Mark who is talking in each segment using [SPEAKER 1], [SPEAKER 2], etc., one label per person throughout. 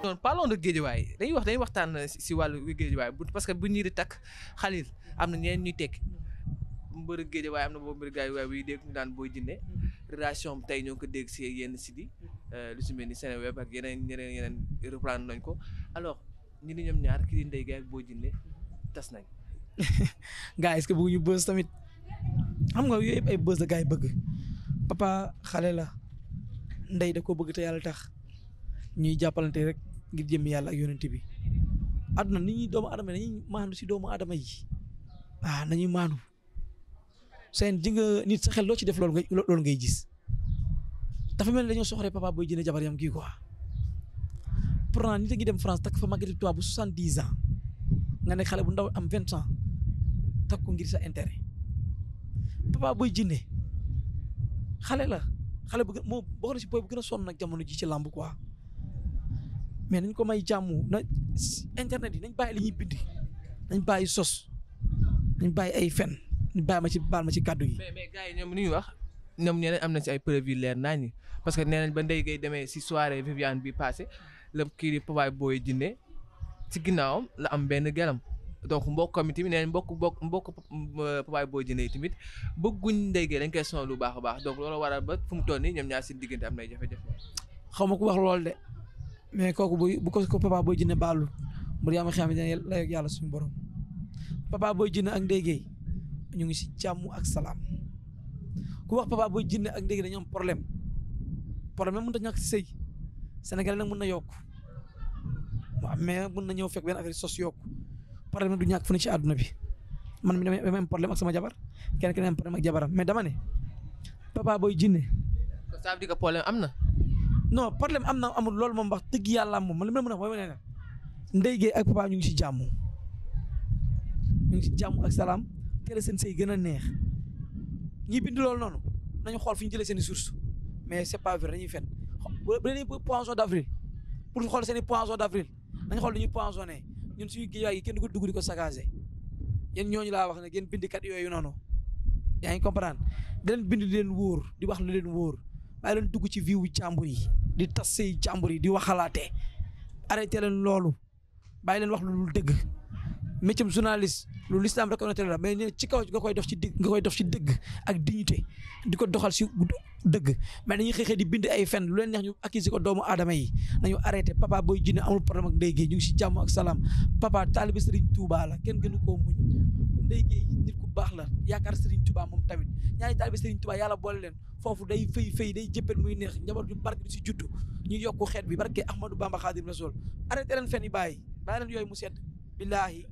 [SPEAKER 1] non parlons de Guédiawaye dañuy waxtaan si wàllu Guédiawaye parce que bu ñii di takk Khalil am na ñeneen ñuy tekki mbër Guédiawaye am na boobu mbër Guédiawaye buy dégg ñu daan Boy Djiné relation am tey ñoo ngi ko dégg si yenn site yi lu si mel ni Seneweb ak yeneen reprendre nañ ko alors ñu ni ñoom ñaar kii di Ndeye Gueye ak Boy Djiné tas nañ.
[SPEAKER 2] gars est-ce que bëgguñu buzz tamit xam nga yooyu yëpp ay buzz la gars yi bëgg papa xale la Ndeye da koo bëgg te yàlla tax ñuy jàppalante rek ngir jëm yàlla ak yonent bi àdduna nit ñi doomu adama dañuy maandu si doomu adama yi nañuy maandu seen ji nga nit sa xel loo ci def loolu ngay gis dafa mel ni dañoo soxoree papa Boy Djiné jabar yam kii quoi pourtant nit a ngi dem France takk fa màggati tubaab bu 70 ans nga nekk xale bu ndaw am 20 ans takk ko ngir sa intérêt papa Boy Djiné xale la xale bu moo bokk na si boy bu gën a sonn nag jamono ji ci làmb quoi mais nañ ko may jàmm na internet yi nañ bàyyi li ñuy bind nañ bàyyi sos nañ bàyyi ay fen ñu bàyyi baal ma ci kàddu yi.
[SPEAKER 1] mais gars yi ñoom li ñuy wax ñoom ñeneen am na ci ay preuve yu leer naa ñi parce que nee nañ ba Ndeye Gueye demee si soirée Viviane bi passé la kii di papa Boy Djiné ci ginnaawam la am benn gelam donc mbokkam mi tamit nee nañ mbokk papa Boy Djiné tamit bëgguñ Ndeye Gueye dañ koy sonal lu baax a baax donc loolu waral ba fu mu toll nii ñoom ñaar si diggante am nay jafe-jafe.
[SPEAKER 2] xaw ma ko wax lool de mais kooku bu ko papa Boy Djiné baalul mbir yaa ma xam ne lay ak yàlla suñu borom papa Boy Djiné ak Ndeye Gueye ñu ngi si jàmm ak salaam ku wax papa Boy Djiné ak Ndeye Gueye dañu am problème nag mënut a ñàkk si sëy Sénégal nag mën na yokk waaw mais mën na ñëw fekk benn affaire sos yokk problème du ñàkk fu ne ci àdduna bi man mi dama am problème ak sama jabar kenn am problème ak jabaram mais dama ne papa Boy Djiné.
[SPEAKER 1] ça veut dire que problème am na.
[SPEAKER 2] non problème am na amul loolu moom wax dëgg yàlla moom man li ma la mën a wax mooy ne Ndeye Gueye ak papa ñu ngi si jàmm ak salaam tere seen sëy gën a neex ñi bind loolu noonu nañu xool fi ñu jëlee seen i source mais c'est pas vrai dañuy fen bu dee poisson d'avril pour xool seen i poisson d'avril nañu xool lu ñuy poissonné ñun suñu Guédiawaye yi kenn du ko dugg di ko saccagé yéen ñooñu laa wax ne ngeen bindkat yooyu noonu yaa ngi comprendre di leen bind di leen wóor di wax lu leen wóor bàyyi leen dugg ci vie wu jàmbur yi di tas say jàmbur yi di waxalaatee arrêté leen loolu bàyyi leen wax lu dul dëgg métier journaliste lu l'islam reconnaître la mais ci kaw nga koy def ci dëgg ak dignité di ko doxal si dëgg mais dañuy xëy di bind ay fen lu leen neex ñu accuser ko doomu aadama yi nañu arrêté papa Boy Djiné amul problème ak Ndeye Gueye ñu ngi si jàmm ak salaam papa taalibe Serigne Touba la kenn gënu koo muñ Ndeye Gueye nit ku baax la yaakaar Serigne Touba moom tamit ñaari taalibe Serigne Touba yàlla boole leen foofu day fay day jëppet muy neex njaboot yu barke di si juddu ñu yokku xeet bi barke Ahmadou Bamba Khadim Rasoul arrêté leen fen yi bàyyi leen yooyu mu sedd billaahi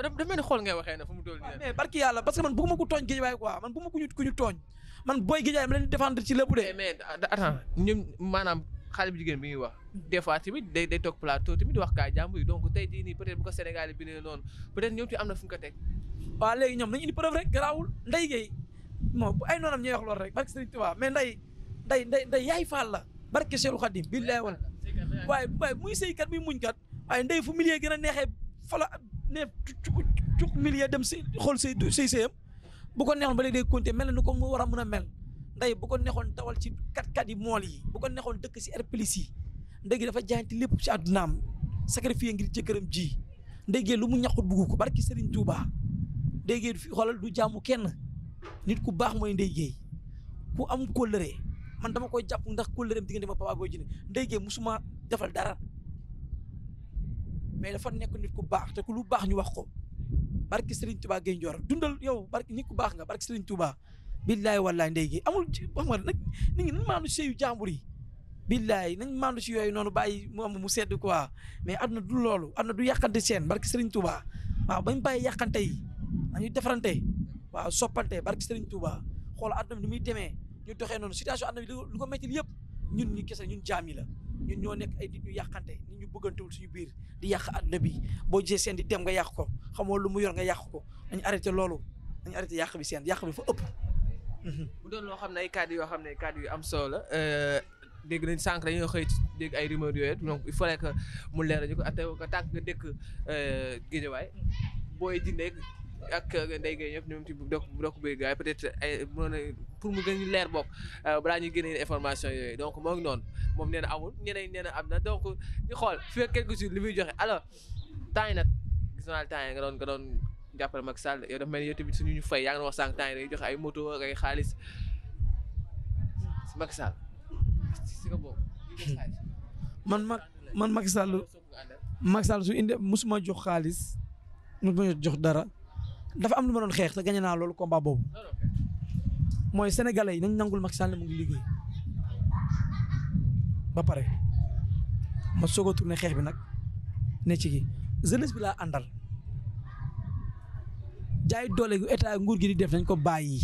[SPEAKER 1] dafa mel ni xool ngay waxee na fu mu toll nii
[SPEAKER 2] mais barki yàlla parce que man bëgguma ko tooñ Guédiawaye quoi man bëgguma ku ñu tooñ man booy Guédiawaye ma leen di défendre ci lépp de.
[SPEAKER 1] mais attends ñoom maanaam xale bu jigéen bi ñuy wax des fois tamit day toog plateau tamit di wax kaa jàmbur yi donc tey jii nii peut-être bu ko Sénégal bi ne noonu peut-être ñoom tamit am na fu ñu ko teg.
[SPEAKER 2] waaw léegi ñoom nañu indi preuve rek garaawul Ndeye Gueye bon bu ay noonam ñuy wax loolu rek barke Serigne Touba mais Ndeye yaay faal la barke Cheikhul Khadim billahi wala waaye muy sëykat muy muñkat waaye Ndeye fu milieu gën a neexee fa la ne cuk milieu dem si xool sëyam bu ko neexoon ba léegi day compter mel na ni ko mu war a mën a mel Ndeye bu ko neexoon dawal ci kat yi mool yi bu ko neexoon dëkk si airplis yi Ndeye dafa jaayante lépp si àddunaam sacrifié ngir jëkkëram ji Ndeye Gueye lu mu ñàkkut bugg ko barki Serigne Touba Ndeye Gueye fi xoolal du jaamu kenn nit ku baax mooy Ndeye Gueye ku am kóllëre man dama koy jàpp ndax kóllëreem diggante ma papa Boy Djiné Ndeye Gueye musuma defal dara mais dafa nekk nit ku baax te ku lu baax ñu wax ko barki Serigne Touba Gueye Ndior dundal yow barki nit ku baax nga barki Serigne Touba billaay wallaay Ndeye Gueye amul ci wax nga nag nit ñi nañ maandu si seyu jàmbur yi billaay nañ maandu si yooyu noonu bàyyi mu sedd quoi mais aduna du loolu aduna du yàqante seen barki Serigne Touba waaw bañ bàyyi yàqante yi nañu defarante waaw soppante barki Serigne Touba xool aduna bi ni muy demee ñu doxee noonu situation aduna bi lu ko métti yëpp ñun ñu kese ñun jaam yi la ñun ñoo nekk ay nit ñu yàqante nit ñu bëggantewul suñu biir di yàq aduna bi boo gisee seen di dem nga yàq ko xamoo lu mu yor nga yàq ko nañu arrêté loolu nañu arrêté yàq bi seen yàq bi fa ëpp.
[SPEAKER 1] bu doon loo xam ne ay kàddu yoo xam ne kàddu yu am solo la dégg nañ sànq dañoo xëy dégg ay rumeurs yooyu donc il fallait que mu leer ñu ko tànk nga dëkk Guédiawaye Boy Djiné ak Ndeye Gueye ñëpp ñoom ci dokk bëri gars yi peut-être ay pour mu gën ñu leer bokk balaa ñuy génne information yooyu donc moo ngi noonu moom nee na amul ñeneen nee na am na donc ñu xool fii ak quelques jours li muy joxe alors temps yi nag gis naa temps yi nga doon jàppale Macky Sall yow dafa mel ni yow tamit suñu ñu fay yaa ngi wax sànq temps yi day joxe ay moto ak ay xaalis si Macky Sall si nga bokk
[SPEAKER 2] man Macky Sall su indi musuma jox xaalis musuma jox dara dafa am lu ma doon xeex te gañe naa loolu combat boobu mooy sénégalais yi nañ nangul Macky Sall mu ngi liggéey ba pare ma soog a tourné xeex bi nag ne ci gi jeunesse bi laa àndal jaay doole gu état nguur gi di def nañ ko bàyyi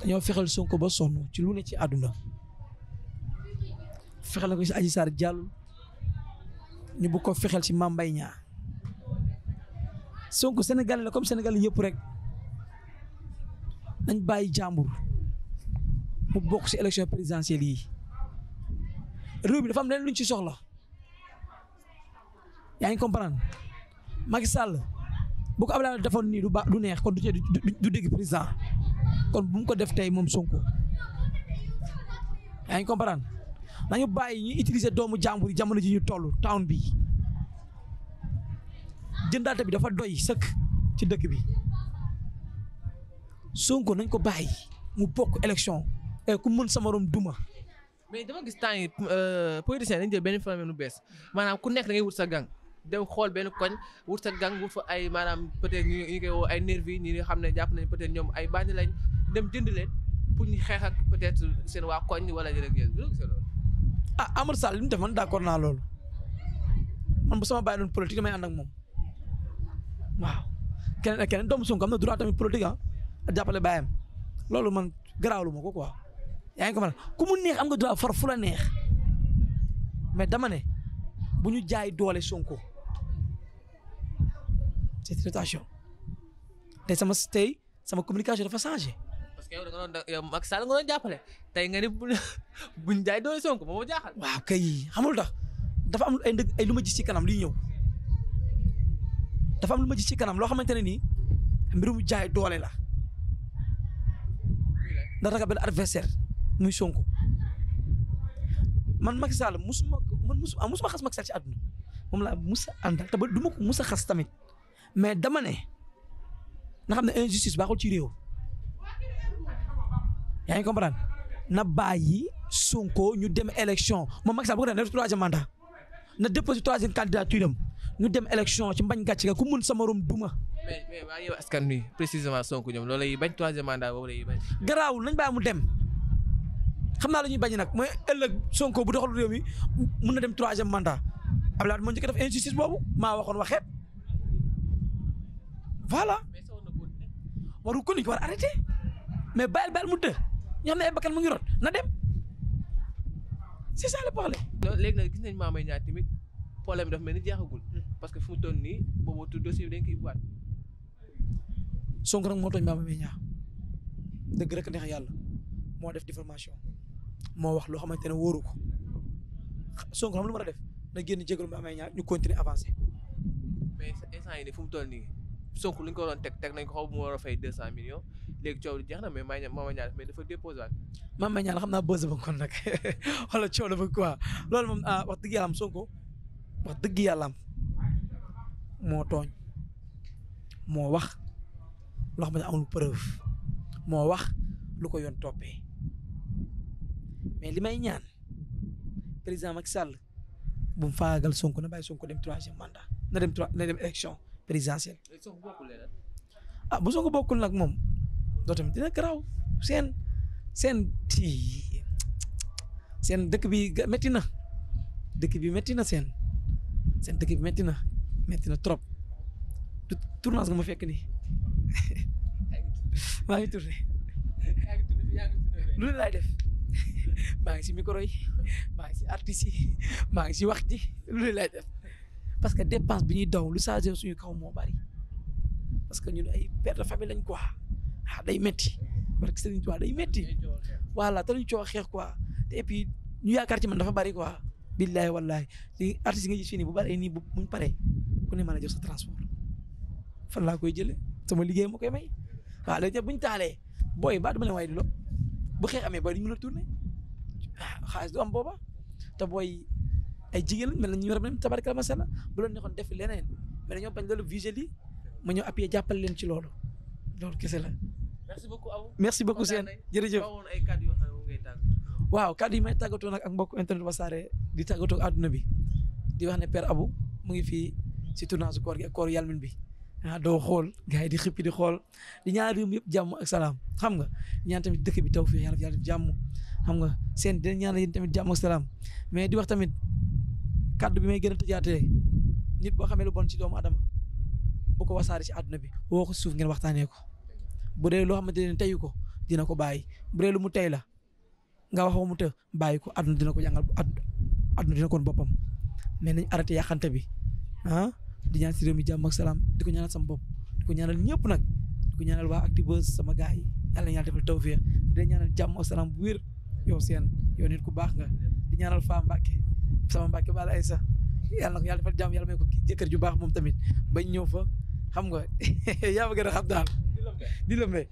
[SPEAKER 2] dañoo fexeel Sonko ba sonn ci lu ne ci àdduna fexeel na ko ci Adji Sarr jàllul ñu bëgg ko fexeel ci Mame Mbaye Niang Sonko Sénégal la comme Sénégal yëpp rek nañ bàyyi jàmbur mu bokk ci élection présidentielle yi réew bi dafa am leneen luñ ci soxla yaa ngi comprendre Macky Sall bu ko Abdoulaye defoon nii du neex kon du dégg président kon bu mu ko def tey moom Sonko yaa ngi comprendre nañu bàyyi ñu utiliser doomu jàmbur yi jamono ji ñu toll town bi jëndaate bi dafa doy sëkk ci dëkk bi Sonko nañ ko bàyyi mu bokk élection ku mën sama morom duma.
[SPEAKER 1] mais dama gis temps yi politiciens dañu jël benn phénomène bu bees maanaam ku nekk da ngay wut sa gang dem xool benn koñ wut sa gang wut fa ay maanaam peut-être ñu koy woo ay nervi ñi nga xam ne jàpp nañ peut-être ñoom ay bandi lañ dem jënd leen pour ñu xeex ak peut-être seen waa koñ wala jërëjëf yéen loolu gisee loolu.
[SPEAKER 2] Amadou Sall li mu def man d'accord naa loolu man bu sama bàyyi doon politique damay ànd ak moom waaw keneen ak keneen doomu Sonko am na droit tamit politique jàppale bàyyam loolu man garaawlu ma ko quoi yaa ngi ko mën ku mu neex am nga droit far fu la neex mais dama ne bu ñu jaay doole Sonko c'est attention tey sama communication dafa changé.
[SPEAKER 1] parce que yow da nga doon yow Macky Sall nga doon jàppale tey nga ni buñ jaay doole Sonko moo ma jaaxal.
[SPEAKER 2] waaw kay xamul tax dafa am ay lu ma gis ci kanam liy ñëw dafa am lu ma gis ci kanam loo xamante ne nii mbirum jaay doole la ndax daga benn adversaire muy Sonko man Macky Sall musuma xas Macky Sall ci àdduna moom laa musa àndal te ba du ma ko musa xas tamit mais dama ne na xam ne injustice baaxul ci réew yaa ngi comprendre na bàyyi Sonko ñu dem élection moom Macky Sall bu ko def troisième mandat na déposé troisième candidature am ñu dem élection ci mbañ gàcce ga ku mun sa morom duma.
[SPEAKER 1] mais waa yow askan wi précisément Sonko ñoom loolu lay bañ troisième mandat boobu lay bañ.
[SPEAKER 2] garaawul nañ bàyyi mu dem xam naa la ñuy bañ nag mooy ëllëg Sonko bu doxal réew mi mun na dem troisième mandat Abdoulaye moo njëkk def injustice boobu maa waxoon waxeet voilà waru ko war arrêté mais bàyyil mu të ñoo xam ne ay bakkan mu ngi rot na dem c'est ça le problème.
[SPEAKER 1] léegi nag gis nañ Mame Mbaye Niang tamit problème dafa mel ni jeexagul parce que fu mu toll nii boobu tout dossier bi dañ koy ubbiwaat.
[SPEAKER 2] Sonko nag moo tooñ Mame Mbaye Niang dëgg rek neex yàlla moo def diffamation moo wax loo xamante ne wóoru ko Sonko xam lu mu war a def na génn jégalu Mame Mbaye Niang ñu continuer avancer.
[SPEAKER 1] mais instant yii nii fu mu toll nii Sonko lu ñu ko waroon teg nañ ko xaw mu war a fay 200 millions léegi coow li jeex na mais Mame Mbaye Niang mais dafa déposé waat.
[SPEAKER 2] Mame Mbaye Niang xam naa bës ba kon nag wala coow la ba quoi loolu moom wax dëgg yàlla am Sonko wax dëgg yàlla am moo tooñ moo wax loo xam ne amul preuve moo wax lu ko yoon toppee mais li may ñaan président Macky Sall bu mu faagal Sonko na bàyyi Sonko dem troisième mandat na dem élection présidentielle. Bu Sonko bokkul nag moom doo tamit dina garaaw seen dëkk bi métti na seen dëkk bi métti na trop tournage nga ma fekk nii maa ngi tourné lu laay def maa ngi si micro yi maa ngi si artistes yi maa ngi si wax ji lu laay def parce que dépense bi ñuy daw lu changé suñu kaw moo bari parce que ñun ay père de famille lañ quoi day métti parce que Serigne Touba day métti voilà te luñ coow xeex quoi et puis ñu yaakaar ci man dafa bari quoi billahi wallahi li artistes yi nga gis fii nii bu bari nii buñ paree ku ne mën a jël sa transport fan laa koy jëlee sama liggéey ma koy may waaw léegi bu ñu taalee booy ba dama leen waaye di lo bu xeex amee booy di ñu la tourné xaalis du am booba te booy ay jigéen lañ mel na ñu war a dem tabaraka masala bu loon neexoon def leneen mais dañoo bañ loolu visé lii ma ñëw appuyé jàppale leen ci loolu kese la.
[SPEAKER 1] merci beaucoup Abou.
[SPEAKER 2] merci beaucoup seen jërëjëf.
[SPEAKER 1] ay kàddu yoo xam ne ngay tàgg.
[SPEAKER 2] waaw kàddu yi may tàggatoo nag ak mbokk internet Wassare di tàggatoo àdduna bi di wax ne Père Abou mu ngi fii si tournage koor gi ak kooru Yalmin bi doo xool gars yi di xippi di xool di ñaan réew mi yëpp jàmm ak salaam xam nga ñaan tamit dëkk bi taw fii yàlla def jàmm xam nga seen dina ñaan yéen tamit jàmm ak salaam mais di wax tamit kàddu bi may gën a tëjaatee nit boo xamee lu bon ci doomu adama bu ko wasaare ci àdduna bi woo ko suuf ngeen waxtaanee ko bu dee loo xamante ne teyu ko dina ko bàyyi bu dee lu mu tey la nga wax mu të bàyyi ko àdduna dina ko jàngal àdduna dina ko boppam mais nañ arrêté yàqante bi di ñaan si réew mi jàmm ak salaam di ko ñaanal sama bopp di ko ñaanal ñëpp nag di ko ñaanal waa Actubuzz sama gars yi yàlla na yàlla defal tawfeex di ñaanal jàmm ak salaam bu wér yow seen yow nit ku baax nga di ñaanal Faa Mbacke sama Mbacke bala ay sax yàlla na ko yàlla defal jàmm yàlla may ko jëkkër ju baax moom tamit bañ ñëw fa xam nga yaa ma gën a xam daal di lëmbee.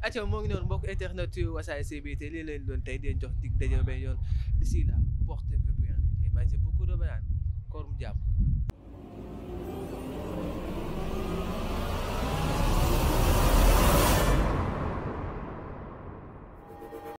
[SPEAKER 1] acca moo ngi noonu mbokk internet yu Wassare CBT lii leen doon tey di jox dig daje ba yoon d'ici là portez-vous bien et mangez beaucoup de bananes koor mu jàmm